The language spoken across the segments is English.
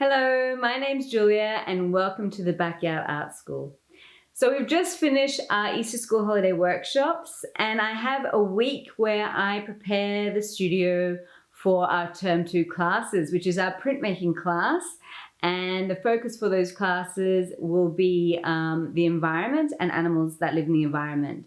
Hello, my name's Julia and welcome to the Backyard Art School. So we've just finished our Easter School Holiday workshops and I have a week where I prepare the studio for our Term 2 classes, which is our printmaking class. And the focus for those classes will be the environment and animals that live in the environment.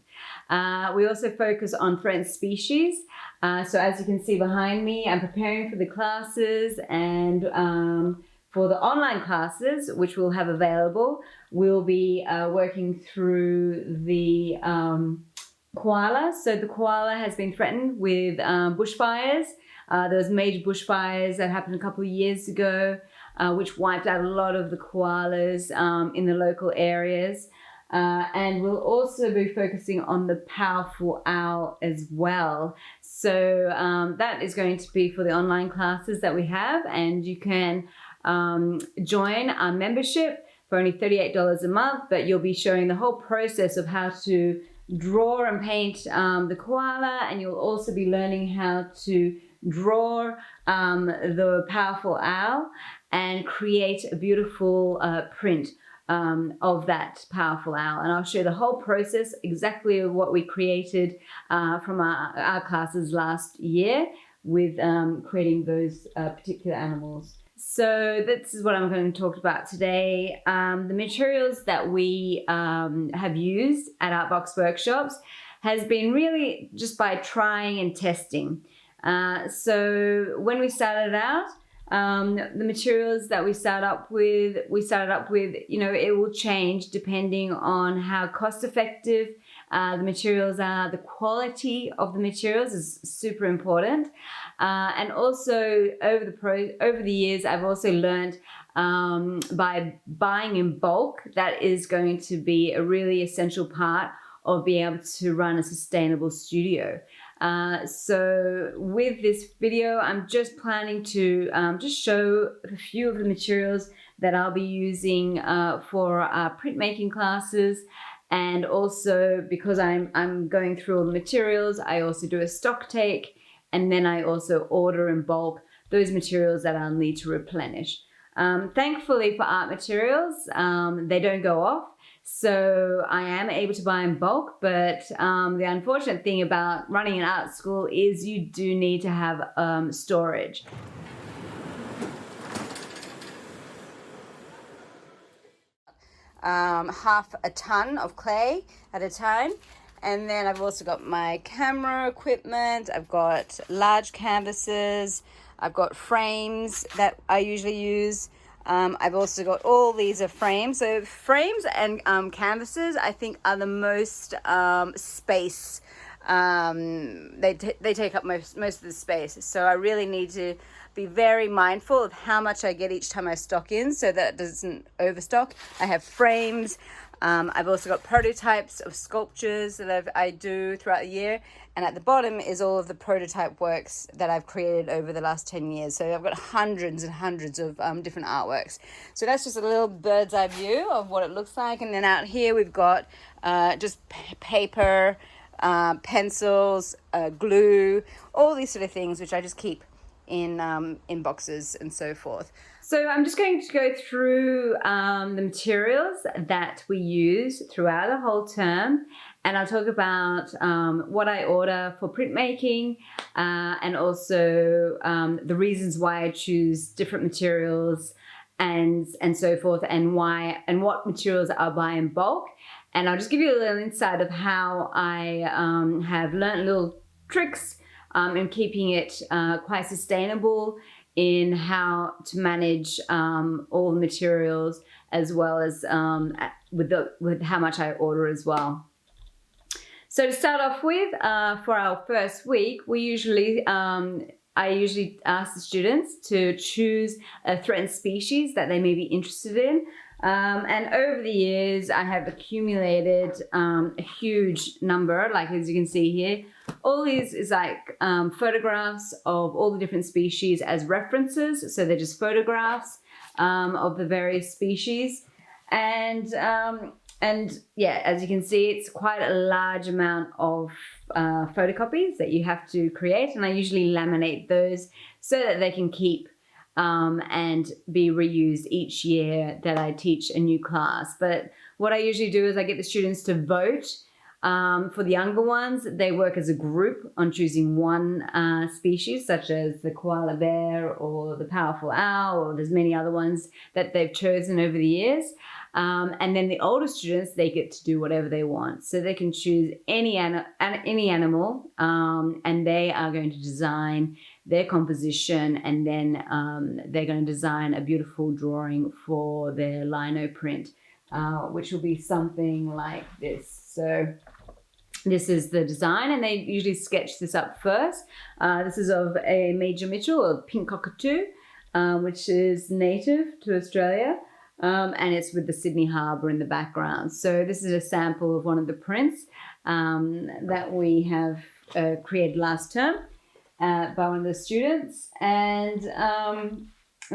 We also focus on threatened species. So as you can see behind me, I'm preparing for the classes, and for the online classes, which we'll have available, we'll be working through the koala. So the koala has been threatened with bushfires. There was major bushfires that happened a couple of years ago, which wiped out a lot of the koalas in the local areas. And we'll also be focusing on the powerful owl as well. So that is going to be for the online classes that we have, and you can join our membership for only $38 a month, but you'll be showing the whole process of how to draw and paint the koala, and you'll also be learning how to draw the powerful owl and create a beautiful print of that powerful owl. And I'll show the whole process, exactly what we created from our classes last year with creating those particular animals. So this is what I'm going to talk about today. The materials that we have used at Artbox Workshops has been really just by trying and testing. So when we started out, the materials that we started up with, you know, it will change depending on how cost effective the materials are. The quality of the materials is super important. And also over the years, I've also learned by buying in bulk, that is going to be a really essential part of being able to run a sustainable studio. So with this video, I'm just planning to just show a few of the materials that I'll be using for our printmaking classes. And also because I'm going through all the materials, I also do a stock take, and then I also order in bulk those materials that I'll need to replenish. Thankfully for art materials, they don't go off. So I am able to buy in bulk, but the unfortunate thing about running an art school is you do need to have storage. Half a ton of clay at a time. And then I've also got my camera equipment. I've got large canvases. I've got frames that I usually use. I've also got all these are frames. So frames and canvases, I think, are the most space. They take up most of the space. So I really need to be very mindful of how much I get each time I stock in so that it doesn't overstock. I have frames. I've also got prototypes of sculptures that I do throughout the year. And at the bottom is all of the prototype works that I've created over the last 10 years. So I've got hundreds and hundreds of different artworks. So that's just a little bird's eye view of what it looks like. And then out here we've got just paper, pencils, glue, all these sort of things, which I just keep in boxes and so forth. So I'm just going to go through the materials that we use throughout the whole term, and I'll talk about what I order for printmaking and also the reasons why I choose different materials and so forth, and why and what materials I buy in bulk. And I'll just give you a little insight of how I have learned little tricks in keeping it quite sustainable in how to manage all the materials, as well as with how much I order as well. So to start off with, for our first week, I usually ask the students to choose a threatened species that they may be interested in. And over the years, I have accumulated a huge number, like as you can see here. All these is like photographs of all the different species as references. So they're just photographs of the various species. And yeah, as you can see, it's quite a large amount of photocopies that you have to create. And I usually laminate those so that they can keep and be reused each year that I teach a new class. But what I usually do is I get the students to vote. For the younger ones, they work as a group on choosing one species, such as the koala bear or the powerful owl, or there's many other ones that they've chosen over the years. And then the older students, they get to do whatever they want. So they can choose any animal, and they are going to design their composition, and then they're going to design a beautiful drawing for their lino print, which will be something like this. So this is the design, and they usually sketch this up first. This is of a Major Mitchell, or pink cockatoo, which is native to Australia. And it's with the Sydney Harbour in the background. So this is a sample of one of the prints that we have created last term by one of the students. And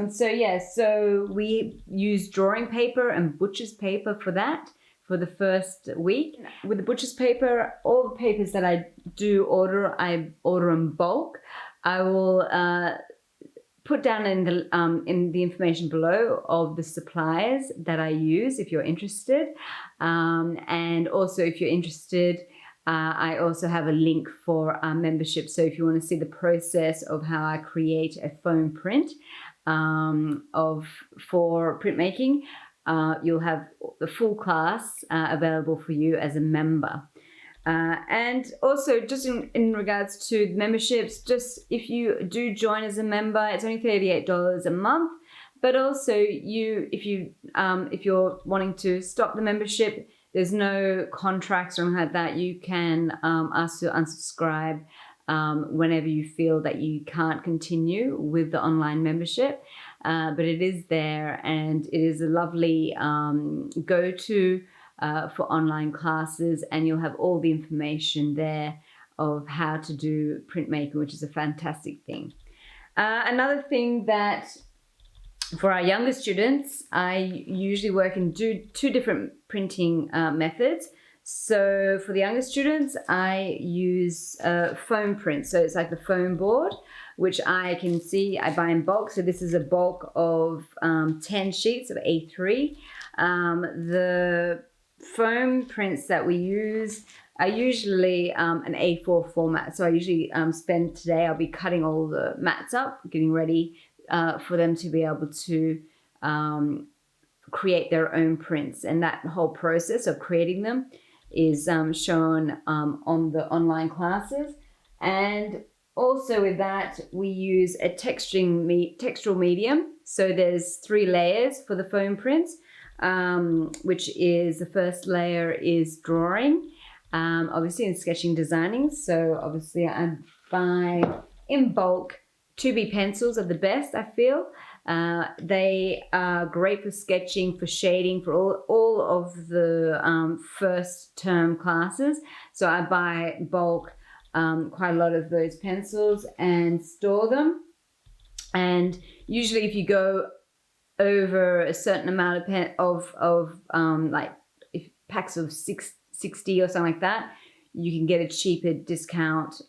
so, yeah, so we use drawing paper and butcher's paper for that for the first week. With the butcher's paper, all the papers that I do order, I order in bulk. I will put down in the information below of the suppliers that I use if you're interested. And also if you're interested, I also have a link for our membership. So if you want to see the process of how I create a foam print for printmaking, you'll have the full class available for you as a member. And also just in regards to memberships, just if you do join as a member, it's only $38 a month. But also if you're wanting to stop the membership, there's no contracts or anything like that. You can ask to unsubscribe whenever you feel that you can't continue with the online membership. But it is there, and it is a lovely go-to for online classes, and you'll have all the information there of how to do printmaking, which is a fantastic thing. Another thing that for our younger students, I usually work in two different printing methods. So for the younger students, I use foam print. So it's like the foam board, which I buy in bulk. So this is a bulk of 10 sheets of A3. The foam prints that we use are usually an A4 format. So I usually I'll be cutting all the mats up, getting ready for them to be able to create their own prints. And that whole process of creating them is shown on the online classes. And also with that, we use a textural medium. So there's 3 layers for the foam prints, which is the first layer is drawing, obviously, in sketching, designing. So obviously I buy in bulk 2B pencils are the best, I feel. They are great for sketching, for shading, for all of the first term classes. So I buy bulk quite a lot of those pencils and store them. And usually if you go over a certain amount of like if packs of 60 or something like that, you can get a cheaper discount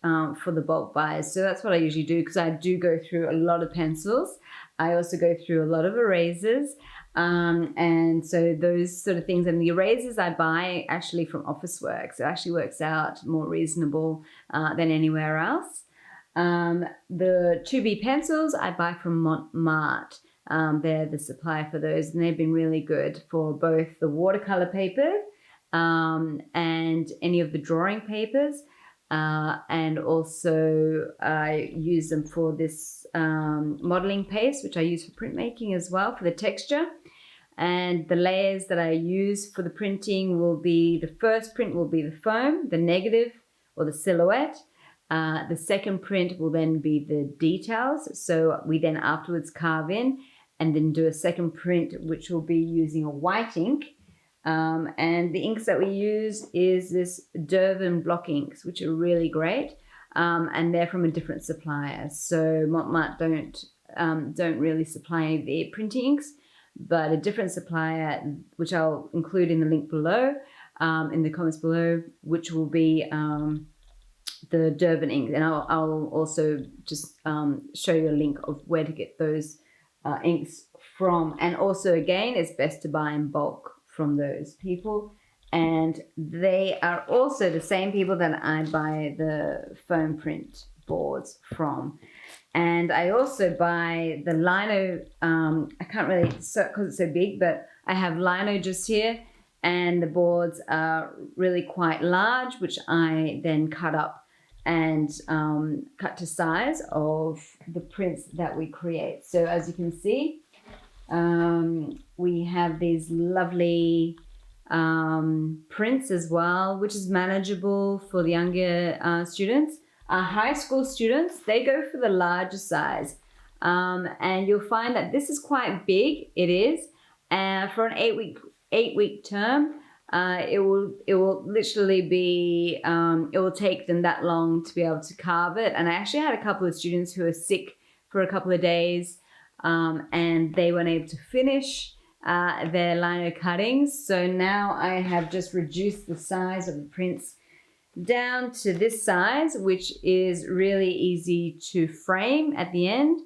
for the bulk buys. So that's what I usually do, because I do go through a lot of pencils. I also go through a lot of erasers. And so those sort of things. And the erasers I buy actually from Officeworks. It actually works out more reasonable than anywhere else. The 2B pencils I buy from Montmartre. They're the supplier for those, and they've been really good for both the watercolor paper and any of the drawing papers. And also I use them for this modeling paste, which I use for printmaking as well, for the texture. And the layers that I use for the printing will be, the first print will be the foam, the negative or the silhouette. The second print will then be the details. So we then afterwards carve in and then do a second print, which will be using a white ink. And the inks that we use is this Durban block inks, which are really great. And they're from a different supplier. So Montmartre don't really supply the printing inks, but a different supplier, which I'll include in the link below, in the comments below, which will be the Durban ink. And I'll also just show you a link of where to get those inks from. And also, again, it's best to buy in bulk from those people. And they are also the same people that I buy the foam print boards from. And I also buy the lino, I can't really, because it's so big, but I have lino just here, and the boards are really quite large, which I then cut up and cut to size of the prints that we create. So as you can see, we have these lovely prints as well, which is manageable for the younger students. High school students, they go for the larger size, and you'll find that this is quite big. It is, and for an 8-week term, it will literally be it will take them that long to be able to carve it. And I actually had a couple of students who were sick for a couple of days, and they weren't able to finish their lino cuttings. So now I have just reduced the size of the prints down to this size, which is really easy to frame at the end.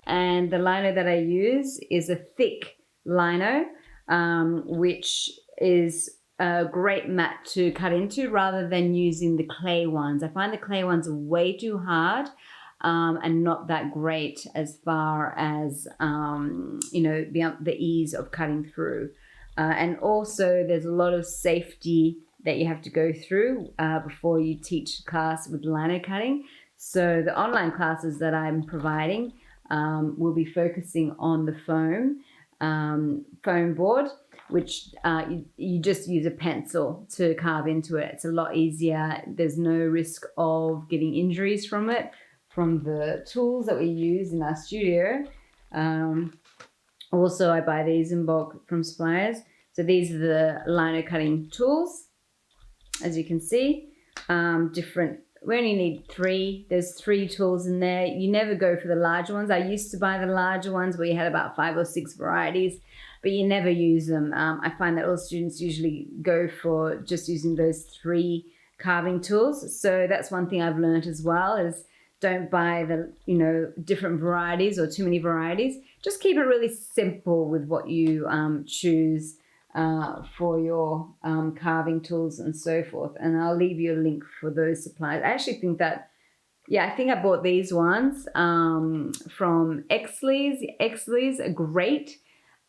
And the lino that I use is a thick lino, which is a great mat to cut into rather than using the clay ones. I find the clay ones are way too hard and not that great as far as, the ease of cutting through. And also there's a lot of safety that you have to go through before you teach class with lino cutting. So the online classes that I'm providing will be focusing on the foam board, which you just use a pencil to carve into it. It's a lot easier. There's no risk of getting injuries from it, from the tools that we use in our studio. Also, I buy these in bulk from suppliers. So these are the lino cutting tools, as you can see, different. We only need 3. There's 3 tools in there. You never go for the larger ones. I used to buy the larger ones where you had about 5 or 6 varieties, but you never use them. I find that all students usually go for just using those 3 carving tools. So that's one thing I've learned as well, is don't buy the, different varieties or too many varieties. Just keep it really simple with what you choose for your carving tools and so forth. And I'll leave you a link for those supplies. I actually think that, I think I bought these ones from Exley's. Exley's are great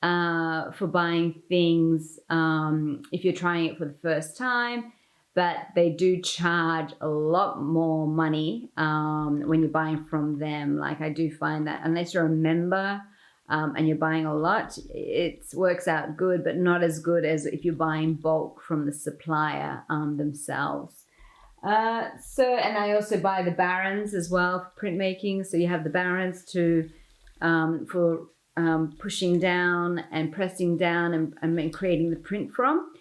for buying things if you're trying it for the first time, but they do charge a lot more money when you're buying from them. Like, I do find that unless you're a member and you're buying a lot, it works out good, but not as good as if you're buying bulk from the supplier themselves. And I also buy the barons as well for printmaking. So you have the barons for pushing down and pressing down and creating the print from.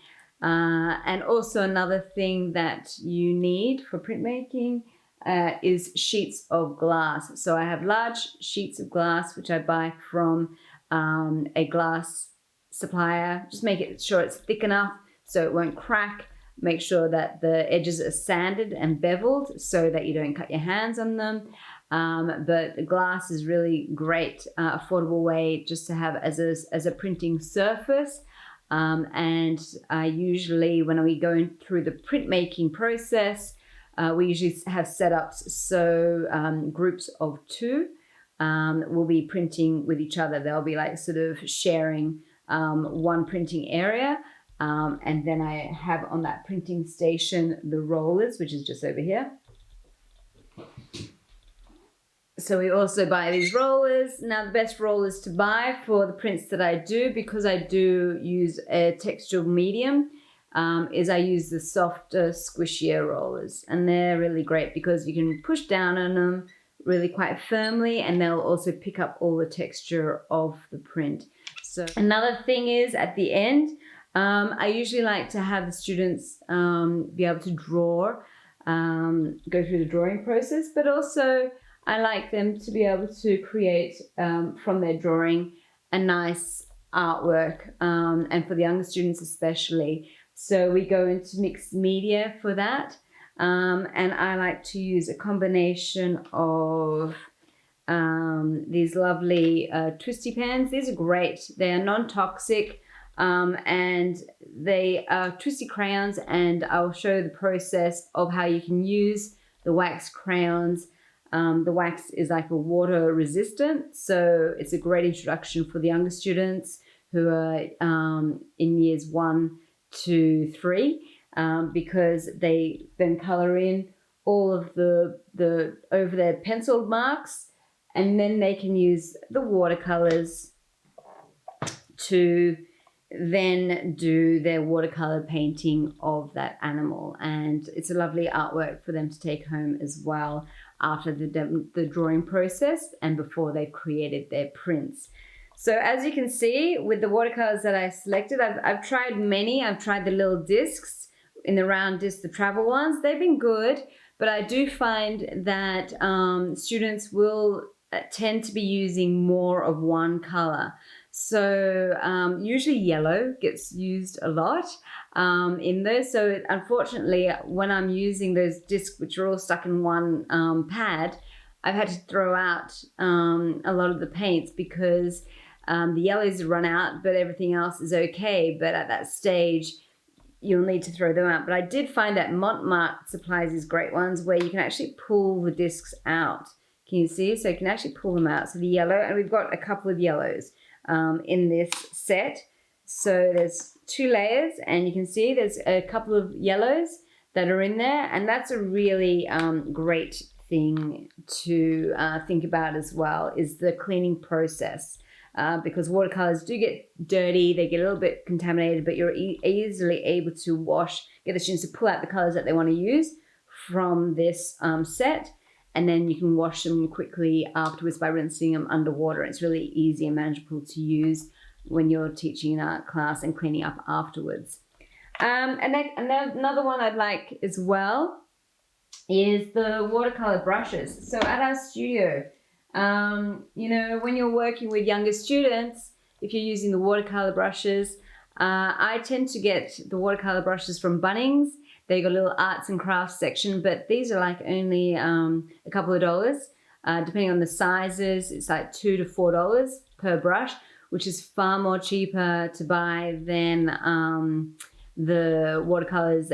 And also another thing that you need for printmaking is sheets of glass. So I have large sheets of glass, which I buy from a glass supplier. Just make it sure it's thick enough so it won't crack. Make sure that the edges are sanded and beveled so that you don't cut your hands on them. But glass is really great, affordable way just to have as a printing surface. And usually when we go through the printmaking process, we usually have setups so groups of two will be printing with each other. They'll be like sort of sharing one printing area. And then I have on that printing station the rollers, which is just over here. So we also buy these rollers. Now the best rollers to buy for the prints that I do, because I do use a textural medium, is I use the softer, squishier rollers. And they're really great because you can push down on them really quite firmly, and they'll also pick up all the texture of the print. So another thing is at the end, I usually like to have the students be able to draw, go through the drawing process, but also I like them to be able to create from their drawing a nice artwork, and for the younger students especially. So we go into mixed media for that, and I like to use a combination of these lovely twisty pens. These are great. They are non-toxic, and they are twisty crayons, and I'll show the process of how you can use the wax crayons. The wax is like a water resistant, so it's a great introduction for the younger students who are in years 1 to 3, because they then color in all of the over their pencil marks, and then they can use the watercolors to then do their watercolor painting of that animal. And it's a lovely artwork for them to take home as well after the drawing process and before they've created their prints. So as you can see with the watercolors that I selected, I've tried many. I've tried the little discs in the round disc, the travel ones. They've been good, but I do find that students will tend to be using more of one color. So usually yellow gets used a lot in those. So unfortunately, when I'm using those discs, which are all stuck in one pad, I've had to throw out a lot of the paints because the yellows run out, but everything else is okay. But at that stage, you'll need to throw them out. But I did find that Montmartre supplies these great ones where you can actually pull the discs out. Can you see? So you can actually pull them out. So the yellow, and we've got a couple of yellows in this set. So there's 2 layers, and you can see there's a couple of yellows that are in there, and that's a really great thing to think about as well, is the cleaning process, because watercolors do get dirty, they get a little bit contaminated, but you're easily able to get the students to pull out the colors that they want to use from this set. And then you can wash them quickly afterwards by rinsing them underwater. It's really easy and manageable to use when you're teaching an art class and cleaning up afterwards. And another one I'd like as well is the watercolor brushes. So at our studio, you know, when you're working with younger students, if you're using the watercolor brushes, I tend to get the watercolor brushes from Bunnings. They got a little arts and crafts section, but these are like only a couple of dollars. Depending on the sizes, it's like $2 to $4 per brush, which is far more cheaper to buy than the watercolors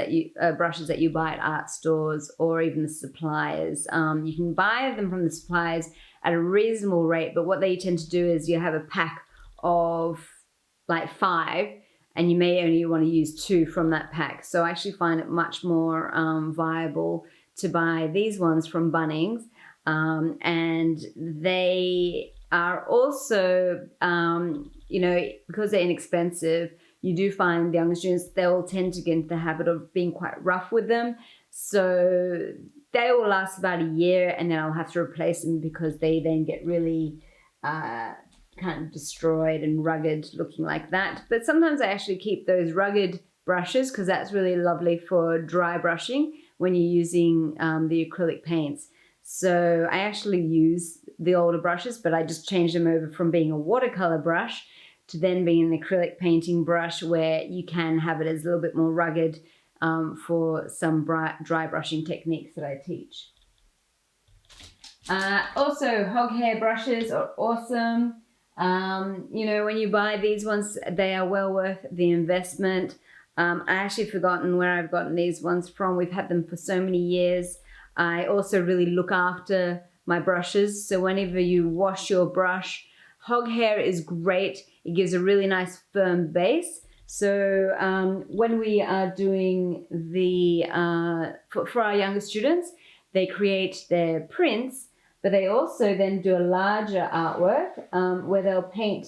brushes that you buy at art stores or even the suppliers. You can buy them from the suppliers at a reasonable rate, but what they tend to do is you have a pack of like 5, and you may only want to use 2 from that pack. So I actually find it much more viable to buy these ones from Bunnings. And they are also, you know, because they're inexpensive, you do find the younger students, they'll tend to get into the habit of being quite rough with them. So they will last about a year, and then I'll have to replace them because they then get really kind of destroyed and rugged looking like that. But sometimes I actually keep those rugged brushes because that's really lovely for dry brushing when you're using the acrylic paints. So I actually use the older brushes, but I just change them over from being a watercolor brush to then being an acrylic painting brush, where you can have it as a little bit more rugged for some dry brushing techniques that I teach. Also, hog hair brushes are awesome. You know, when you buy these ones, they are well worth the investment. I actually forgotten where I've gotten these ones from. We've had them for so many years. I also really look after my brushes. So whenever you wash your brush, hog hair is great. It gives a really nice firm base. So when we are doing the, for our younger students, they create their prints, but they also then do a larger artwork where they'll paint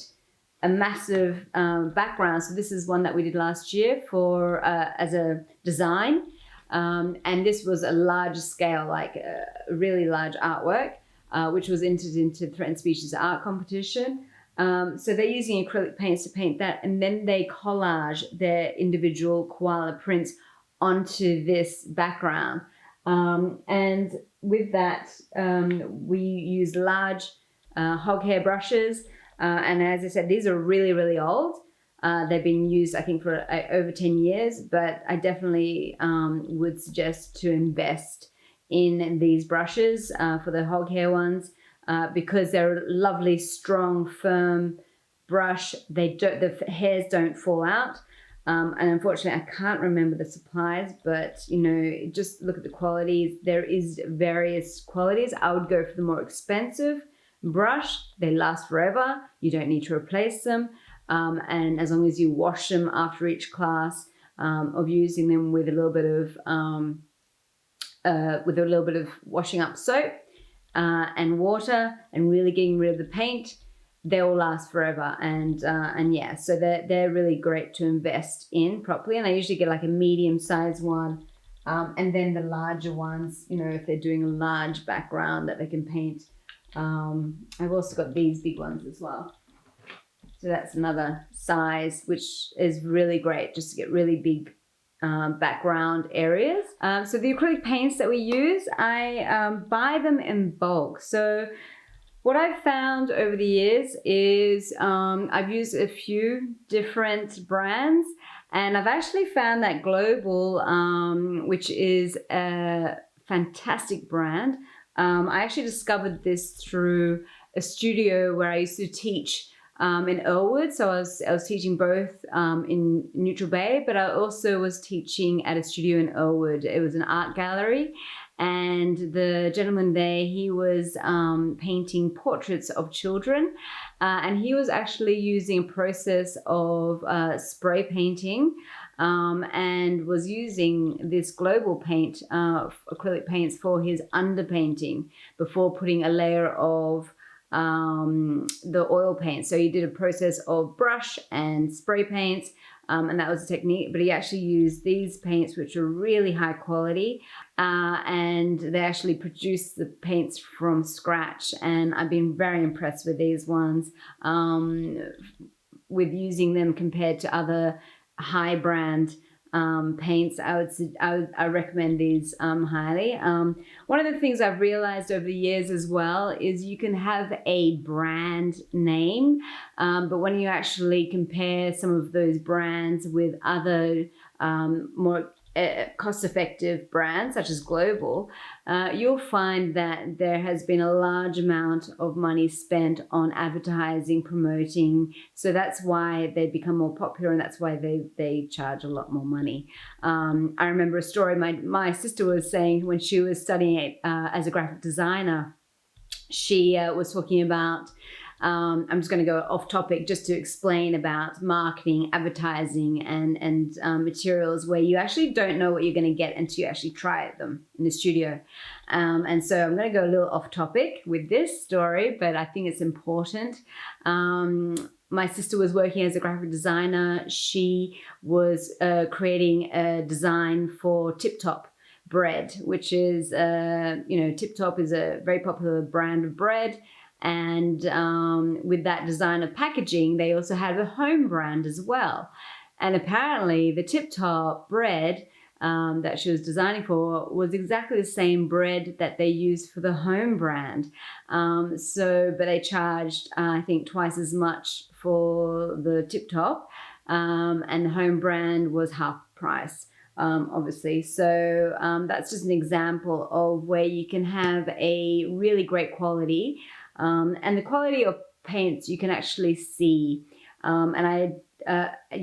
a massive background. So this is one that we did last year for as a design. And this was a large scale, like a really large artwork, which was entered into the Threatened Species Art Competition. So they're using acrylic paints to paint that, and then they collage their individual koala prints onto this background. And with that, we use large hog hair brushes. And as I said, these are really, really old. They've been used, I think, for over 10 years, but I definitely would suggest to invest in these brushes for the hog hair ones because they're a lovely, strong, firm brush. The hairs don't fall out. And unfortunately, I can't remember the supplies, but, you know, just look at the qualities. There is various qualities. I would go for the more expensive brush. They last forever. You don't need to replace them. And as long as you wash them after each class of using them with a little bit of washing up soap and water and really getting rid of the paint, they will last forever. And yeah, so they're really great to invest in properly. And I usually get like a medium-sized one, and then the larger ones, you know, if they're doing a large background that they can paint. I've also got these big ones as well. So that's another size, which is really great just to get really big background areas. So the acrylic paints that we use, I buy them in bulk. So what I've found over the years is I've used a few different brands, and I've actually found that Global, which is a fantastic brand. I actually discovered this through a studio where I used to teach in Earlwood. So I was teaching both in Neutral Bay, but I also was teaching at a studio in Earlwood. It was an art gallery. And the gentleman there, he was painting portraits of children. And he was actually using a process of spray painting and was using this Global paint, acrylic paints for his underpainting before putting a layer of the oil paint. So he did a process of brush and spray paints, and that was a technique, but he actually used these paints, which are really high quality, and they actually produced the paints from scratch. And I've been very impressed with these ones, with using them compared to other high brand paints. I recommend these highly. One of the things I've realized over the years as well is you can have a brand name, but when you actually compare some of those brands with other more cost-effective brands such as Global, you'll find that there has been a large amount of money spent on advertising, promoting. So that's why they've become more popular, and that's why they charge a lot more money. I remember a story my sister was saying when she was studying as a graphic designer. She was talking about, I'm just going to go off topic just to explain about marketing, advertising, and materials where you actually don't know what you're going to get until you actually try them in the studio. And so I'm going to go a little off topic with this story, but I think it's important. My sister was working as a graphic designer. She was creating a design for Tip Top bread, which is, Tip Top is a very popular brand of bread. And with that design of packaging, they also had a home brand as well. And apparently the Tip Top bread that she was designing for was exactly the same bread that they used for the home brand. But they charged, I think, twice as much for the Tip Top, and the home brand was half price. obviously. So that's just an example of where you can have a really great quality. And the quality of paints you can actually see. You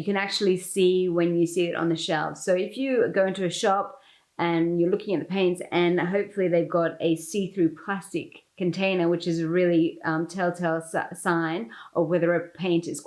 can actually see when you see it on the shelf. So if you go into a shop and you're looking at the paints, and hopefully they've got a see-through plastic container, which is a really telltale sign of whether a paint is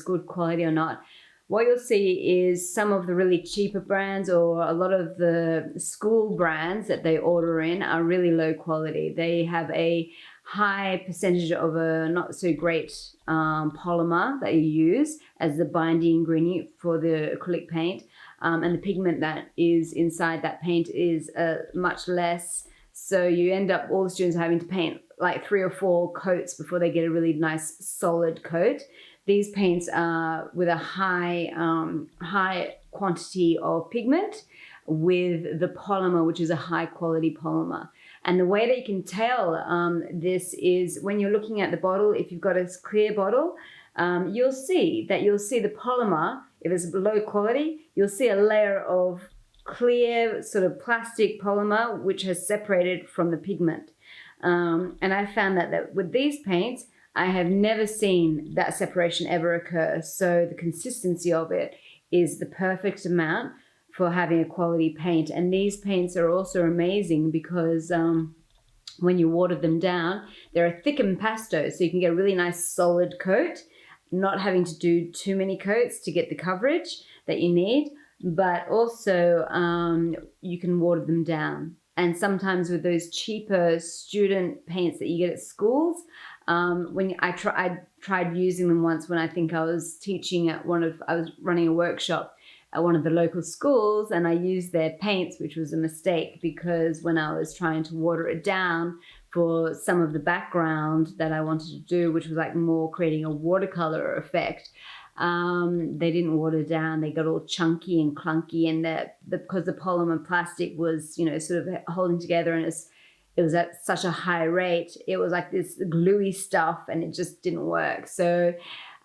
good quality or not. What you'll see is some of the really cheaper brands, or a lot of the school brands that they order in, are really low quality. They have a high percentage of a not so great polymer that you use as the binding ingredient for the acrylic paint. And the pigment that is inside that paint is much less. So you end up, all the students are having to paint like 3 or 4 coats before they get a really nice solid coat. These paints are with a high quantity of pigment with the polymer, which is a high quality polymer. And the way that you can tell this is when you're looking at the bottle. If you've got a clear bottle, you'll see the polymer. If it's low quality, you'll see a layer of clear sort of plastic polymer which has separated from the pigment. And I found that with these paints, I have never seen that separation ever occur. So the consistency of it is the perfect amount for having a quality paint. And these paints are also amazing because when you water them down, they're a thickened pastels, so you can get a really nice solid coat, not having to do too many coats to get the coverage that you need, but also you can water them down. And sometimes with those cheaper student paints that you get at schools, I tried using them once when I think I was teaching at I was running a workshop at one of the local schools, and I used their paints, which was a mistake because when I was trying to water it down for some of the background that I wanted to do, which was like more creating a watercolor effect, they didn't water down. They got all chunky and clunky, and because the polymer plastic was, sort of holding together, and it was at such a high rate, it was like this gluey stuff, and it just didn't work. So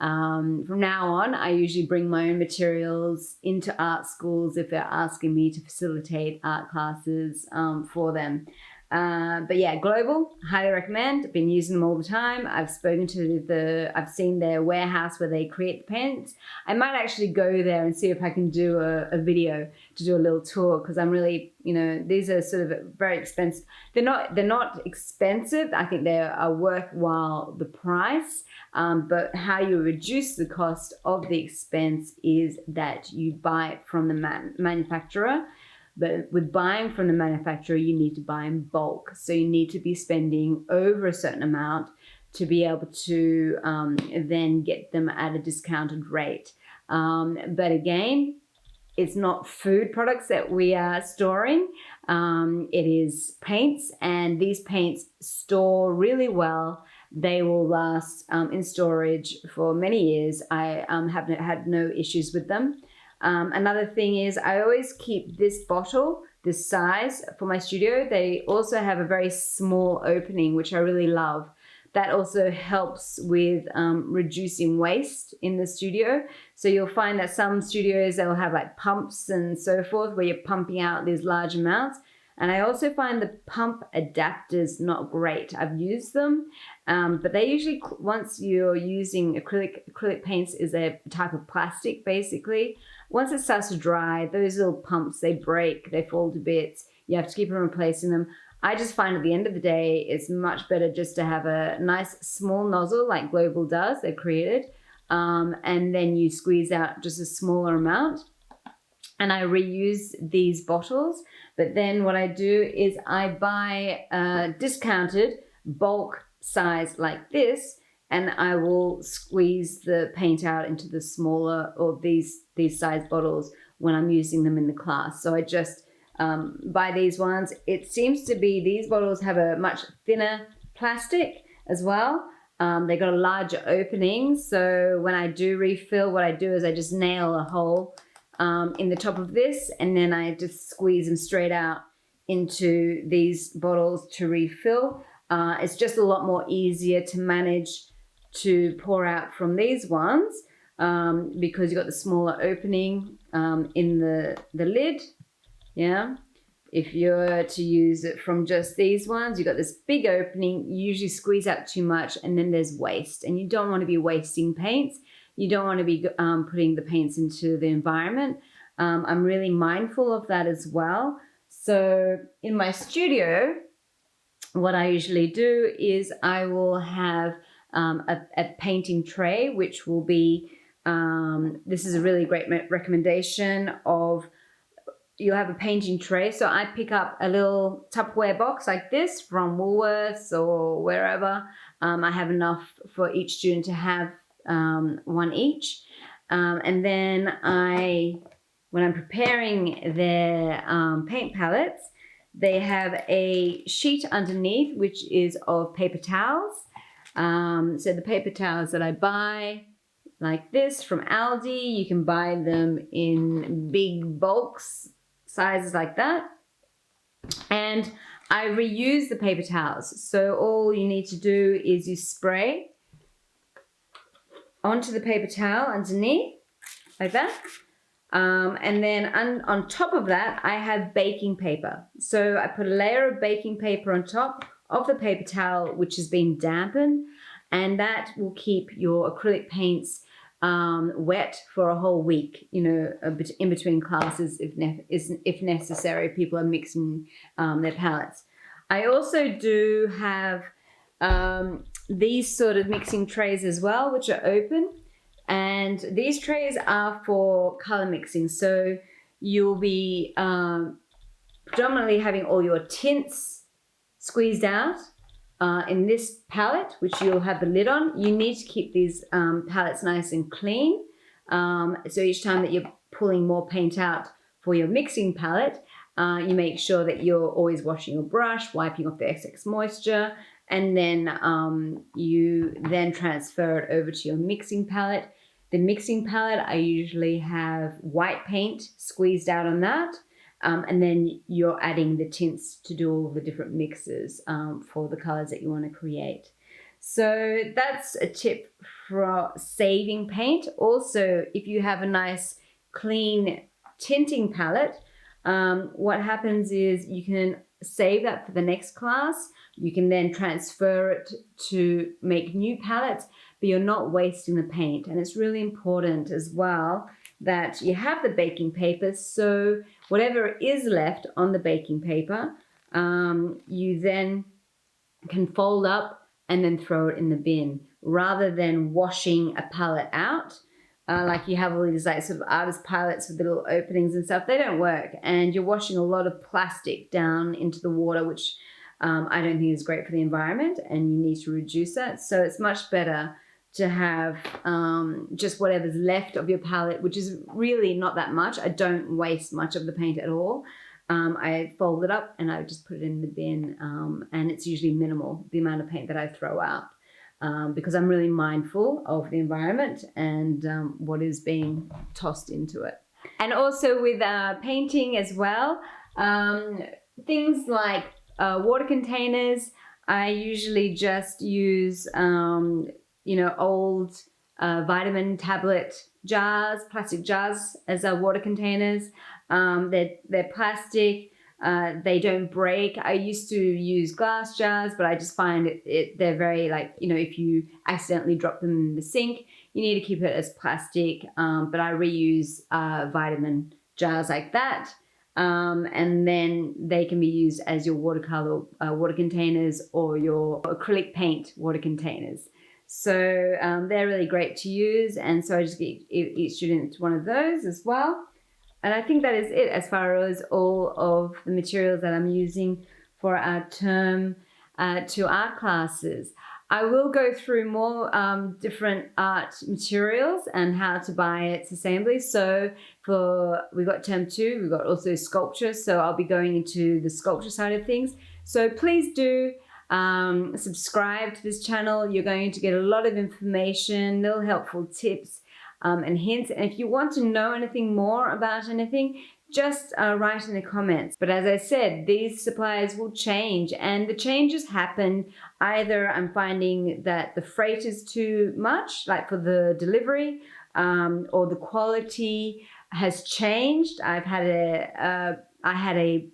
from now on, I usually bring my own materials into art schools if they're asking me to facilitate art classes for them. But yeah, Global, highly recommend. I've been using them all the time. I've seen their warehouse where they create the paints. I might actually go there and see if I can do a video to do a little tour, because I'm really, these are sort of very expensive. They're not expensive. I think they are worthwhile the price. But how you reduce the cost of the expense is that you buy it from the manufacturer. But with buying from the manufacturer, you need to buy in bulk. So you need to be spending over a certain amount to be able to then get them at a discounted rate. But again, it's not food products that we are storing. It is paints, and these paints store really well. They will last in storage for many years. I have had no issues with them. Another thing is I always keep this bottle, this size, for my studio. They also have a very small opening, which I really love. That also helps with reducing waste in the studio. So you'll find that some studios, they'll have like pumps and so forth where you're pumping out these large amounts. And I also find the pump adapters not great. I've used them, but they usually, once you're using acrylic paints is a type of plastic basically. Once it starts to dry, those little pumps, they break, they fall to bits. You have to keep on replacing them. I just find at the end of the day, it's much better just to have a nice small nozzle like Global does, they've created, and then you squeeze out just a smaller amount. And I reuse these bottles, but then what I do is I buy a discounted bulk size like this, and I will squeeze the paint out into the smaller or these size bottles when I'm using them in the class. So I just buy these ones. It seems to be these bottles have a much thinner plastic as well. They got a larger opening. So when I do refill, what I do is I just nail a hole in the top of this, and then I just squeeze them straight out into these bottles to refill. It's just a lot more easier to manage to pour out from these ones because you've got the smaller opening in the lid, Yeah. If you're to use it from just these ones, you've got this big opening, you usually squeeze out too much, and then there's waste. And you don't want to be wasting paints. You don't want to be putting the paints into the environment. I'm really mindful of that as well. So in my studio, what I usually do is I will have a painting tray, which will be, this is a really great recommendation of, you'll have a painting tray. So I pick up a little Tupperware box like this from Woolworths or wherever. I have enough for each student to have one each. And then when I'm preparing their paint palettes, they have a sheet underneath, which is of paper towels. So the paper towels that I buy, like this from Aldi, you can buy them in big bulks, sizes like that. And I reuse the paper towels. So all you need to do is you spray onto the paper towel underneath, like that. And then on top of that, I have baking paper. So I put a layer of baking paper on top of the paper towel, which has been dampened, and that will keep your acrylic paints wet for a whole week, you know, in between classes if necessary. People are mixing their palettes. I also do have these sort of mixing trays as well, which are open. And these trays are for color mixing. So you'll be predominantly having all your tints squeezed out in this palette, which you'll have the lid on. You need to keep these palettes nice and clean. So each time that you're pulling more paint out for your mixing palette, you make sure that you're always washing your brush, wiping off the excess moisture, and then you then transfer it over to your mixing palette. The mixing palette, I usually have white paint squeezed out on that. And then you're adding the tints to do all the different mixes for the colors that you want to create. So that's a tip for saving paint. Also, if you have a nice clean tinting palette, what happens is you can save that for the next class. You can then transfer it to make new palettes, but you're not wasting the paint. And it's really important as well that you have the baking paper, so whatever is left on the baking paper, you then can fold up and then throw it in the bin, rather than washing a palette out. Like you have all these like sort of artist palettes with little openings and stuff. They don't work, and you're washing a lot of plastic down into the water, which I don't think is great for the environment, and you need to reduce that. So it's much better to have just whatever's left of your palette, which is really not that much. I don't waste much of the paint at all. I fold it up and I just put it in the bin, and it's usually minimal, the amount of paint that I throw out, because I'm really mindful of the environment and what is being tossed into it. And also with painting as well, things like water containers, I usually just use old vitamin tablet jars, plastic jars as water containers. They're plastic. They don't break. I used to use glass jars, but I just find they're very if you accidentally drop them in the sink, you need to keep it as plastic. But I reuse vitamin jars like that. And then they can be used as your watercolor water containers or your acrylic paint water containers. So they're really great to use, and so I just get each student one of those as well. And I think that is it as far as all of the materials that I'm using for our term 2 art classes. I will go through more different art materials and how to buy it sustainably. So we've got term 2, we've got also sculpture. So I'll be going into the sculpture side of things. So please do subscribe to this channel. You're going to get a lot of information, little helpful tips and hints. And if you want to know anything more about anything, just write in the comments. But as I said, these suppliers will change, and the changes happen. Either I'm finding that the freight is too much, like for the delivery, or the quality has changed. I've had I had a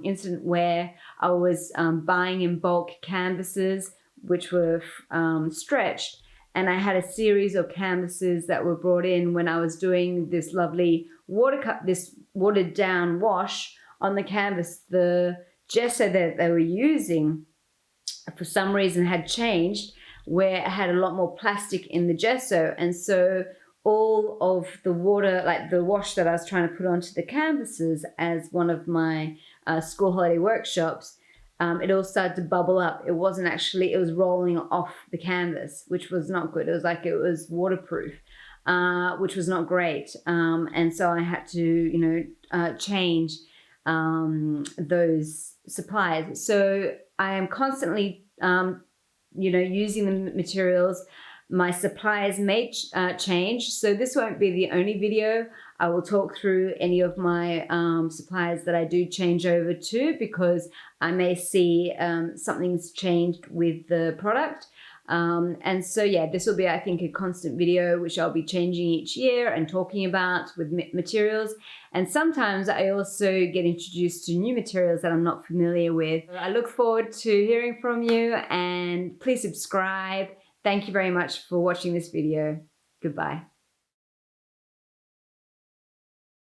incident where I was buying in bulk canvases which were stretched, and I had a series of canvases that were brought in when I was doing this lovely this watered down wash on the canvas. The gesso that they were using for some reason had changed, where it had a lot more plastic in the gesso, and so all of the water, like the wash that I was trying to put onto the canvases as one of my school holiday workshops, it all started to bubble up. It wasn't actually, it was rolling off the canvas, which was not good. It was like it was waterproof, which was not great. And so I had to, change those supplies. So I am constantly, using the materials. My suppliers may change, so this won't be the only video. I will talk through any of my suppliers that I do change over to, because I may see something's changed with the product. And so, yeah, this will be, I think, a constant video, which I'll be changing each year and talking about with materials. And sometimes I also get introduced to new materials that I'm not familiar with. I look forward to hearing from you, and please subscribe. Thank you very much for watching this video. Goodbye.